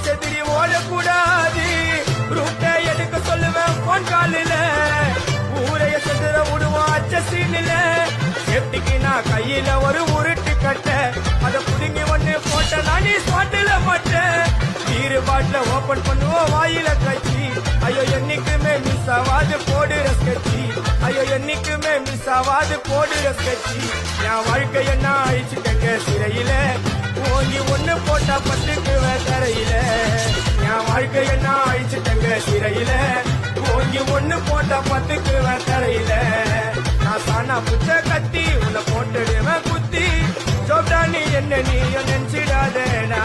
செதிரி ஓடக்கூடாது ரூட்டை எடுக்க சொல்லுவேன் போன் காலில ஊரைய செதுற விடுவோம் அச்ச சீனில சேப்டிக்கு நான் கையில ஒரு உருட்டு கட்ட அத புடுங்கி ஒண்ணு போட்ட நானே ஸ்பாட்டில மாட்டேன் பீரு பாட்டில ஓபன் பண்ணுவோம் வாயில கட்சி ஐயோ என்னைக்குமே மிஸ் ஆவாது போடுற ஸ்கெட்சி ஐயோ என்னைக்குமே மிஸ் ஆவாது போடுற ஸ்கெட்சி என் வாழ்க்கை என்ன அழிச்சுட்டங்க சிறையில ஓங்கி ஒண்ணு போட்டா பத்துக்கு தரையில என் வாழ்க்கை என்ன அழிச்சுட்டங்க சிறையில ஓங்கி ஒண்ணு போட்டா பத்துக்கு தரையில நான் சானா புச்ச கத்தி உன்னை போட்டுடுவேன் குத்தி சோப்டா நீ என்ன நீயும் நினைச்சிடாதேடா